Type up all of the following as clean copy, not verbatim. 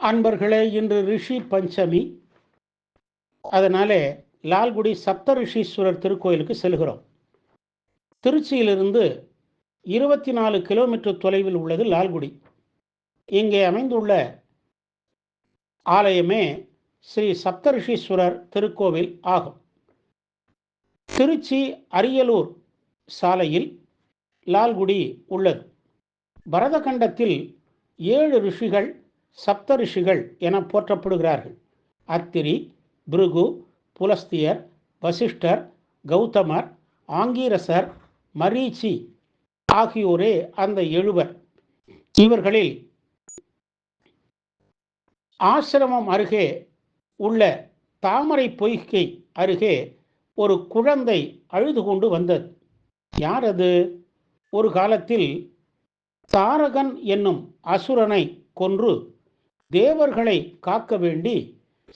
அன்பர்களே, இன்று ரிஷி பஞ்சமி. அதனாலே லால்குடி சப்த ரிஷீஸ்வரர் திருக்கோயிலுக்கு செல்கிறோம். திருச்சியிலிருந்து 24 கிலோமீட்டர் தொலைவில் உள்ளது லால்குடி. இங்கே அமைந்துள்ள ஆலயமே ஸ்ரீ சப்த ரிஷீஸ்வரர் திருக்கோவில் ஆகும். திருச்சி அரியலூர் சாலையில் லால்குடி உள்ளது. பரதகண்டத்தில் 7 ரிஷிகள் சப்த ரிஷிகள் என போற்றப்படுகிறார்கள். அத்திரி, பிருகு, புலஸ்தியர், வசிஷ்டர், கௌதமர், ஆங்கீரசர், மரீச்சி ஆகியோரே அந்த 7 இவர்களில் ஆசிரமம் அருகே உள்ள தாமரை பொய்கை அருகே ஒரு குழந்தை அழுது கொண்டு வந்தது. யார் அது? ஒரு காலத்தில் தாரகன் என்னும் அசுரனை கொன்று தேவர்களை காக்க வேண்டி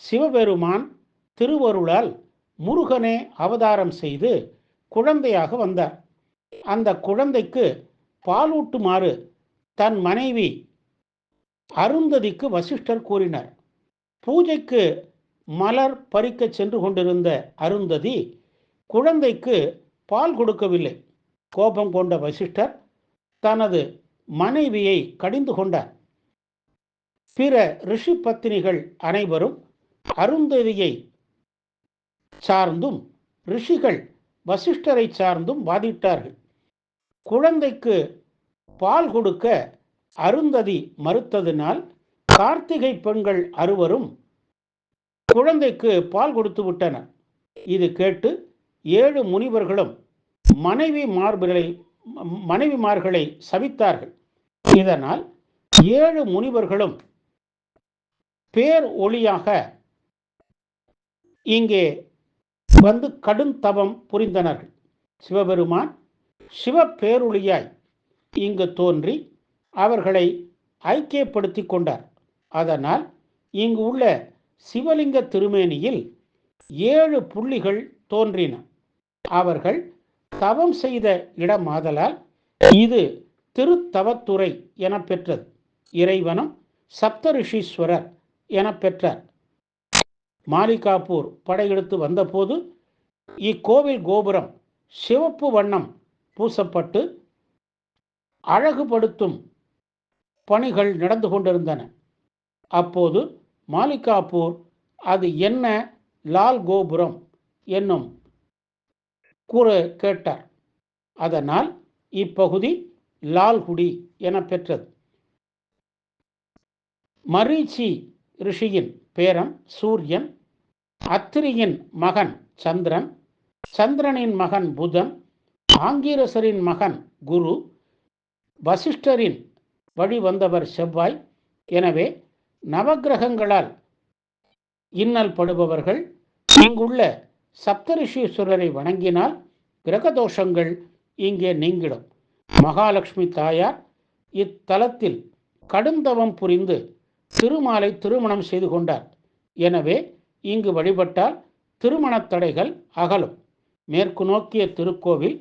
சிவபெருமான் திருவருளால் முருகனே அவதாரம் செய்து குழந்தையாக வந்தார். அந்த குழந்தைக்கு பாலூட்டுமாறு தன் மனைவி அருந்ததிக்கு வசிஷ்டர் கூறினார். பூஜைக்கு மலர் பறிக்க சென்று கொண்டிருந்த அருந்ததி குழந்தைக்கு பால் கொடுக்கவில்லை. கோபம் கொண்ட வசிஷ்டர் தனது மனைவியை கடிந்து கொண்டார். பிற ரிஷி பத்தினிகள் அனைவரும் அருந்ததியை சார்ந்தும் ரிஷிகள் வசிஷ்டரை சார்ந்தும் வாதிட்டார்கள். குழந்தைக்கு பால் கொடுக்க அருந்ததி மறுத்ததினால் கார்த்திகை பெண்கள் 6 குழந்தைக்கு பால் கொடுத்து விட்டனர். இது கேட்டு 7 முனிவர்களும் மனைவிமார்களை சபித்தார்கள். இதனால் 7 முனிவர்களும் பேர் ஒளியாக இங்கே வந்து கடும் தவம் புரிந்தனர்கள். சிவபெருமான் சிவ பேரொளியாய் இங்கு தோன்றி அவர்களை ஐக்கியப்படுத்தி கொண்டார். அதனால் இங்கு உள்ள சிவலிங்க திருமேனியில் 7 புள்ளிகள் தோன்றின. அவர்கள் தவம் செய்த இடமாதலால் இது திருத்தவத்துறை என பெற்றது. இறைவனும் சப்த ரிஷீஸ்வரர் என பெற்றார். மாலிகாப்பூர் படையெடுத்து வந்தபோது இக்கோவில் கோபுரம் சிவப்பு வண்ணம் பூசப்பட்டு அழகுபடுத்தும் பணிகள் நடந்து கொண்டிருந்தன. அப்போது மாலிகாப்பூர் அது என்ன லால் கோபுரம் என்னும் கூற கேட்டார். அதனால் இப்பகுதி லால்குடி என பெற்றது. மரீச்சி ரிஷியின் பேரன் சூரியன், அத்திரியின் மகன் சந்திரன், சந்திரனின் மகன் புதன், ஆங்கீரசரின் மகன் குரு, வசிஷ்டரின் வழி வந்தவர் செவ்வாய். எனவே நவக்கிரகங்களால் இன்னல் படுபவர்கள் இங்குள்ள சப்தரிஷீஸ்வரரை வணங்கினால் கிரகதோஷங்கள் இங்கே நீங்கிடும். மகாலட்சுமி தாயார் இத்தலத்தில் கடுந்தவம் புரிந்து திருமாலை திருமணம் செய்து கொண்டார். எனவே இங்கு வழிபட்டால் திருமணத் தடைகள் அகலும். மேற்கு நோக்கிய திருக்கோவில்,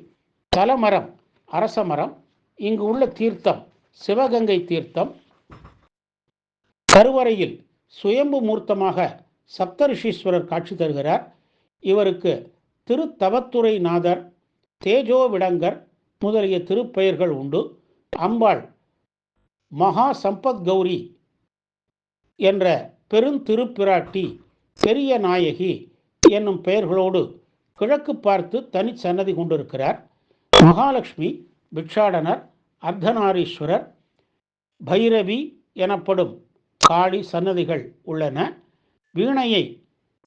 தலமரம் அரசமரம், இங்கு உள்ள தீர்த்தம் சிவகங்கை தீர்த்தம். கருவறையில் சுயம்பு மூர்த்தமாக சப்தரிஷீஸ்வரர் காட்சி தருகிறார். இவருக்கு திருத்தவத்துறை நாதர், தேஜோ விடங்கர் முதலிய திருப்பெயர்கள் உண்டு. அம்பாள் மகா சம்பத் கௌரி என்ற பெருந்திருப்பிராட்டி, பெரிய நாயகி என்னும் பெயர்களோடு கிழக்கு பார்த்து தனி சன்னதி கொண்டிருக்கிறார். மகாலட்சுமி, பிக்ஷாடனர், அர்த்தநாரீஸ்வரர், பைரவி எனப்படும் காளி சன்னதிகள் உள்ளன. வீணையை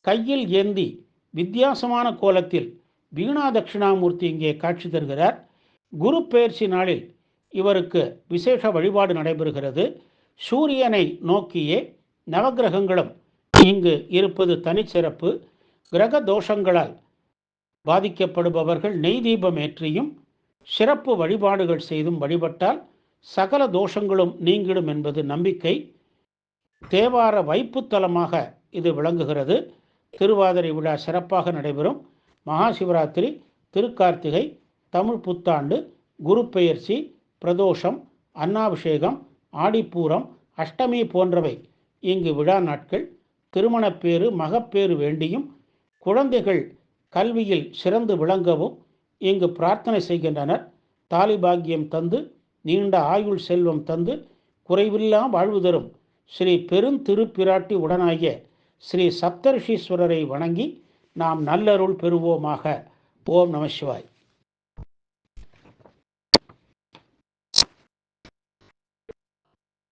கையில் ஏந்தி வித்தியாசமான கோலத்தில் வீணா தட்சிணாமூர்த்தி இங்கே காட்சி தருகிறார். குரு பெயர்ச்சி நாளில் இவருக்கு விசேஷ வழிபாடு நடைபெறுகிறது. சூரியனை நோக்கியே நவக்கிரகங்களும் இங்கு இருப்பது தனிச்சிறப்பு. கிரக தோஷங்களால் பாதிக்கப்படுபவர்கள் நெய் தீபம் ஏற்றியும் சிறப்பு வழிபாடுகள் செய்தும் வழிபட்டால் சகல தோஷங்களும் நீங்கிடும் என்பது நம்பிக்கை. தேவார வைப்புத்தலமாக இது விளங்குகிறது. திருவாதிரை விழா சிறப்பாக நடைபெறும். மகா சிவராத்திரி, திருக்கார்த்திகை, தமிழ் புத்தாண்டு, குரு பெயர்ச்சி, பிரதோஷம், அன்னாபிஷேகம், ஆடிப்பூரம், அஷ்டமி போன்றவை இங்கு விழா நாட்கள். திருமணப்பேறு மகப்பேறு வேண்டியும் குழந்தைகள் கல்வியில் சிறந்து விளங்கவும் இங்கு பிரார்த்தனை செய்கின்றனர். தாலிபாக்கியம் தந்து நீண்ட ஆயுள் செல்வம் தந்து குறைவில்லா வாழ்வு தரும் ஸ்ரீ பெருந்திருப்பிராட்டி உடனாகிய ஸ்ரீ சப்தரிஷீஸ்வரரை வணங்கி நாம் நல்லருள் பெறுவோமாக. ஓம் நம சிவாய்.